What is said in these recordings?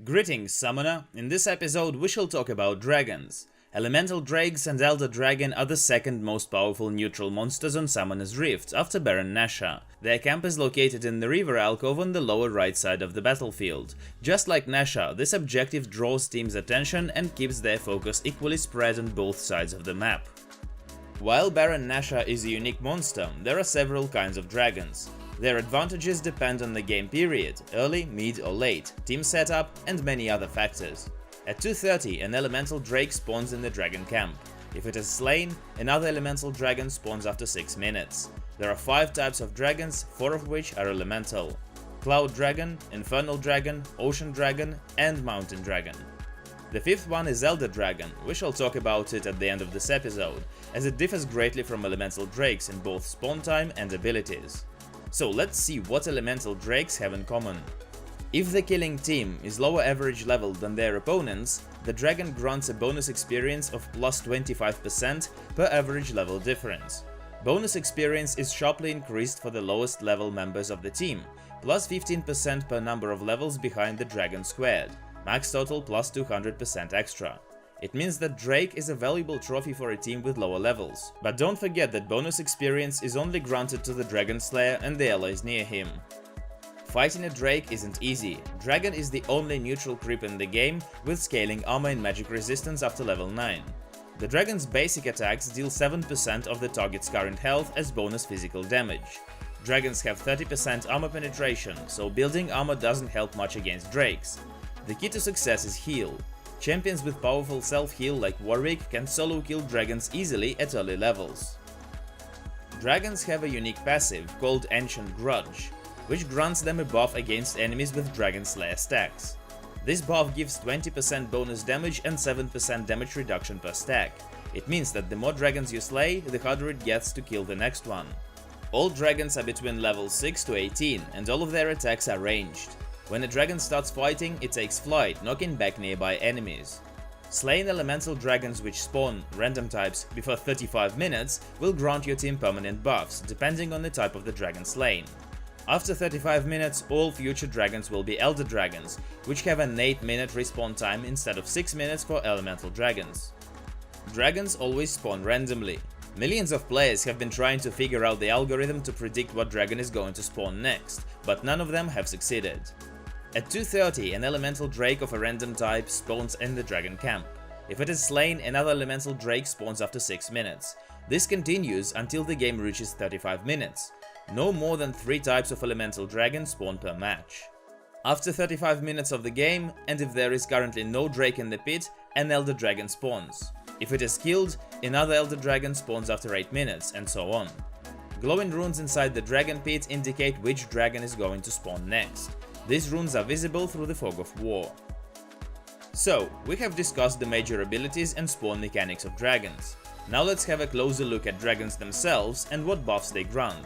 Greetings, Summoner! In this episode we shall talk about dragons. Elemental Drakes and Elder Dragon are the second most powerful neutral monsters on Summoner's Rift, after Baron Nashor. Their camp is located in the river alcove on the lower right side of the battlefield. Just like Nashor, this objective draws teams' attention and keeps their focus equally spread on both sides of the map. While Baron Nashor is a unique monster, there are several kinds of dragons. Their advantages depend on the game period, early, mid or late, team setup and many other factors. At 2:30 an elemental drake spawns in the dragon camp. If it is slain, another elemental dragon spawns after 6 minutes. There are 5 types of dragons, 4 of which are elemental: Cloud Dragon, Infernal Dragon, Ocean Dragon and Mountain Dragon. The 5th one is Elder Dragon. We shall talk about it at the end of this episode, as it differs greatly from elemental drakes in both spawn time and abilities. So let's see what elemental drakes have in common. If the killing team is lower average level than their opponents, the dragon grants a bonus experience of plus 25% per average level difference. Bonus experience is sharply increased for the lowest level members of the team, plus 15% per number of levels behind the dragon squared, max total plus 200% extra. It means that Drake is a valuable trophy for a team with lower levels. But don't forget that bonus experience is only granted to the Dragon Slayer and the allies near him. Fighting a Drake isn't easy. Dragon is the only neutral creep in the game with scaling armor and magic resistance up to level 9. The Dragon's basic attacks deal 7% of the target's current health as bonus physical damage. Dragons have 30% armor penetration, so building armor doesn't help much against Drakes. The key to success is heal. Champions with powerful self-heal like Warwick can solo kill dragons easily at early levels. Dragons have a unique passive called Ancient Grudge, which grants them a buff against enemies with Dragon Slayer stacks. This buff gives 20% bonus damage and 7% damage reduction per stack. It means that the more dragons you slay, the harder it gets to kill the next one. All dragons are between level 6 to 18 and all of their attacks are ranged. When a dragon starts fighting, it takes flight, knocking back nearby enemies. Slaying elemental dragons which spawn, random types, before 35 minutes will grant your team permanent buffs, depending on the type of the dragon slain. After 35 minutes, all future dragons will be Elder Dragons, which have an 8-minute respawn time instead of 6 minutes for elemental dragons. Dragons always spawn randomly. Millions of players have been trying to figure out the algorithm to predict what dragon is going to spawn next, but none of them have succeeded. At 2:30 an elemental drake of a random type spawns in the dragon camp. If it is slain, another elemental drake spawns after 6 minutes. This continues until the game reaches 35 minutes. No more than 3 types of elemental dragon spawn per match. After 35 minutes of the game, and if there is currently no drake in the pit, an elder dragon spawns. If it is killed, another elder dragon spawns after 8 minutes, and so on. Glowing runes inside the dragon pit indicate which dragon is going to spawn next. These runes are visible through the fog of war. So, we have discussed the major abilities and spawn mechanics of dragons. Now let's have a closer look at dragons themselves and what buffs they grant.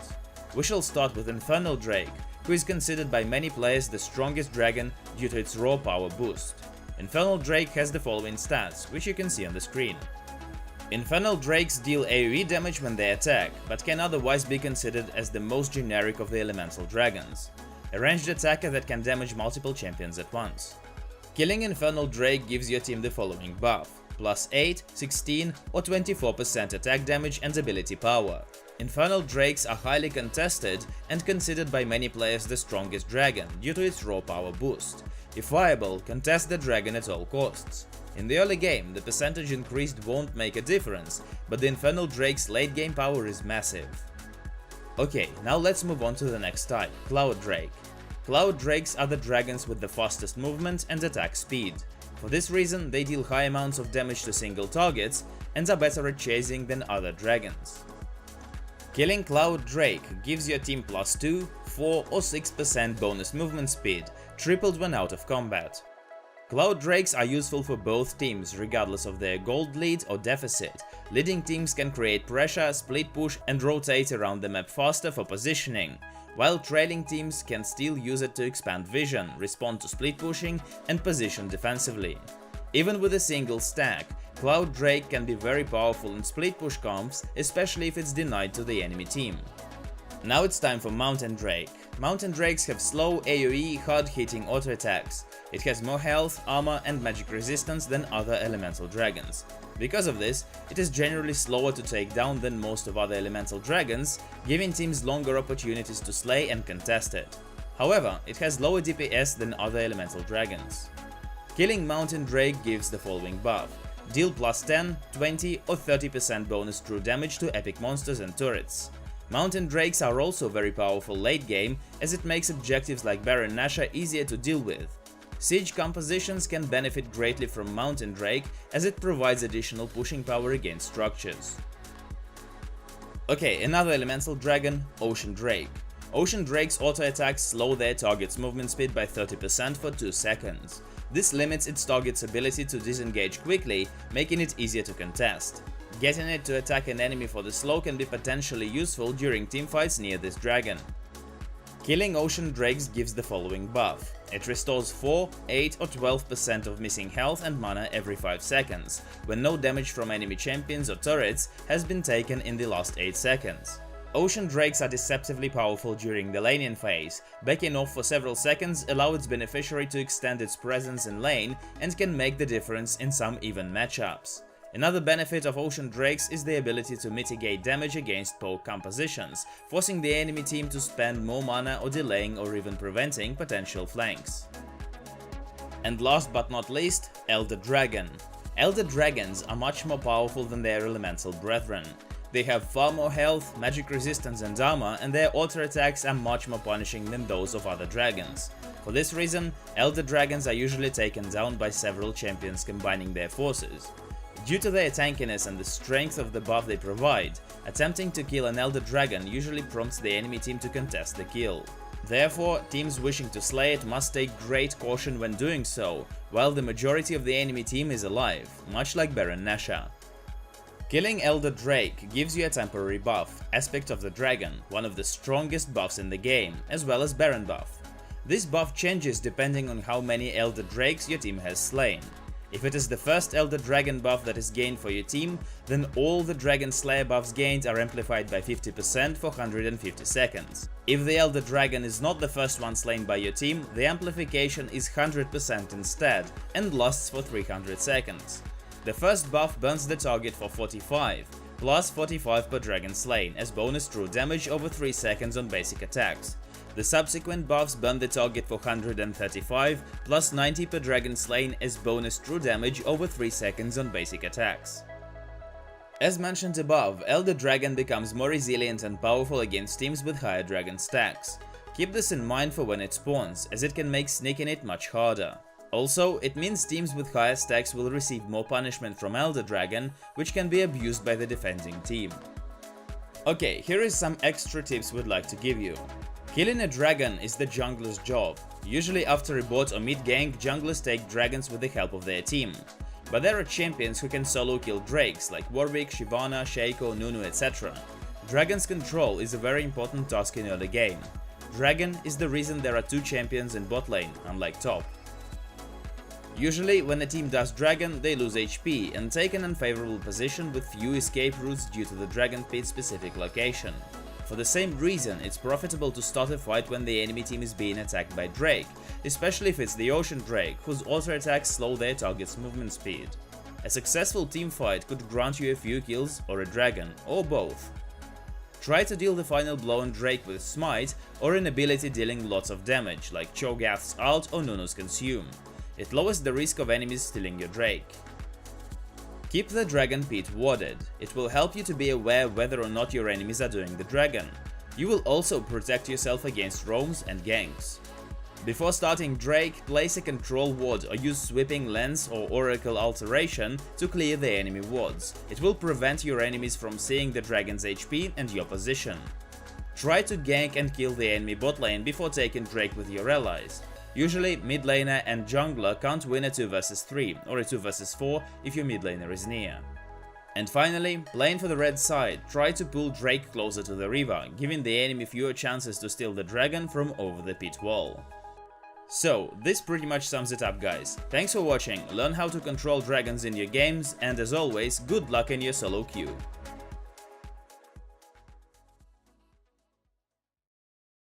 We shall start with Infernal Drake, who is considered by many players the strongest dragon due to its raw power boost. Infernal Drake has the following stats, which you can see on the screen. Infernal Drakes deal AoE damage when they attack, but can otherwise be considered as the most generic of the elemental dragons. A ranged attacker that can damage multiple champions at once. Killing Infernal Drake gives your team the following buff: plus 8, 16 or 24% attack damage and ability power. Infernal Drakes are highly contested and considered by many players the strongest dragon due to its raw power boost. If viable, contest the dragon at all costs. In the early game, the percentage increased won't make a difference, but the Infernal Drake's late game power is massive. Okay, now let's move on to the next type, Cloud Drake. Cloud Drakes are the dragons with the fastest movement and attack speed. For this reason, they deal high amounts of damage to single targets and are better at chasing than other dragons. Killing Cloud Drake gives your team plus 2, 4 or 6% bonus movement speed, tripled when out of combat. Cloud Drakes are useful for both teams regardless of their gold lead or deficit. Leading teams can create pressure, split push and rotate around the map faster for positioning, while trailing teams can still use it to expand vision, respond to split pushing and position defensively. Even with a single stack, Cloud Drake can be very powerful in split push comps, especially if it's denied to the enemy team. Now it's time for Mountain Drake. Mountain Drakes have slow AoE hard-hitting auto attacks. It has more health, armor and magic resistance than other elemental dragons. Because of this, it is generally slower to take down than most of other elemental dragons, giving teams longer opportunities to slay and contest it. However, it has lower DPS than other elemental dragons. Killing Mountain Drake gives the following buff: deal plus 10, 20 or 30% bonus true damage to epic monsters and turrets. Mountain Drakes are also very powerful late game, as it makes objectives like Baron Nashor easier to deal with. Siege compositions can benefit greatly from Mountain Drake, as it provides additional pushing power against structures. Okay, another elemental dragon, Ocean Drake. Ocean Drake's auto attacks slow their target's movement speed by 30% for 2 seconds. This limits its target's ability to disengage quickly, making it easier to contest. Getting it to attack an enemy for the slow can be potentially useful during teamfights near this dragon. Killing Ocean Drakes gives the following buff: it restores 4, 8 or 12% of missing health and mana every 5 seconds, when no damage from enemy champions or turrets has been taken in the last 8 seconds. Ocean Drakes are deceptively powerful during the laning phase. Backing off for several seconds allows its beneficiary to extend its presence in lane and can make the difference in some even matchups. Another benefit of Ocean Drakes is the ability to mitigate damage against poke compositions, forcing the enemy team to spend more mana or delaying or even preventing potential flanks. And last but not least, Elder Dragon. Elder Dragons are much more powerful than their elemental brethren. They have far more health, magic resistance and armor, and their auto attacks are much more punishing than those of other dragons. For this reason, Elder Dragons are usually taken down by several champions combining their forces. Due to their tankiness and the strength of the buff they provide, attempting to kill an Elder Dragon usually prompts the enemy team to contest the kill. Therefore, teams wishing to slay it must take great caution when doing so, while the majority of the enemy team is alive, much like Baron Nashor. Killing Elder Drake gives you a temporary buff, Aspect of the Dragon, one of the strongest buffs in the game, as well as Baron buff. This buff changes depending on how many Elder Drakes your team has slain. If it is the first Elder Dragon buff that is gained for your team, then all the Dragon Slayer buffs gained are amplified by 50% for 150 seconds. If the Elder Dragon is not the first one slain by your team, the amplification is 100% instead, and lasts for 300 seconds. The first buff burns the target for 45, plus 45 per dragon slain as bonus true damage over 3 seconds on basic attacks. The subsequent buffs burn the target for 135, plus 90 per dragon slain as bonus true damage over 3 seconds on basic attacks. As mentioned above, Elder Dragon becomes more resilient and powerful against teams with higher dragon stacks. Keep this in mind for when it spawns, as it can make sneaking it much harder. Also, it means teams with higher stacks will receive more punishment from Elder Dragon, which can be abused by the defending team. Okay, here is some extra tips we'd like to give you. Killing a dragon is the jungler's job. Usually after a bot or mid gank, junglers take dragons with the help of their team. But there are champions who can solo kill drakes like Warwick, Shyvana, Shaco, Nunu, etc. Dragon's control is a very important task in early game. Dragon is the reason there are 2 champions in bot lane, unlike top. Usually, when a team does dragon, they lose HP and take an unfavorable position with few escape routes due to the dragon pit's specific location. For the same reason, it's profitable to start a fight when the enemy team is being attacked by Drake, especially if it's the Ocean Drake, whose auto attacks slow their target's movement speed. A successful teamfight could grant you a few kills or a dragon, or both. Try to deal the final blow on Drake with Smite or an ability dealing lots of damage, like Cho'Gath's ult or Nunu's Consume. It lowers the risk of enemies stealing your Drake. Keep the dragon pit warded. It will help you to be aware whether or not your enemies are doing the dragon. You will also protect yourself against roams and ganks. Before starting Drake, place a control ward or use Sweeping Lens or Oracle Alteration to clear the enemy wards. It will prevent your enemies from seeing the dragon's HP and your position. Try to gank and kill the enemy bot lane before taking Drake with your allies. Usually, mid laner and jungler can't win a 2 vs 3 or a 2 vs 4 if your mid laner is near. And finally, playing for the red side, try to pull Drake closer to the river, giving the enemy fewer chances to steal the dragon from over the pit wall. So, this pretty much sums it up, guys. Thanks for watching, learn how to control dragons in your games, and as always, good luck in your solo queue.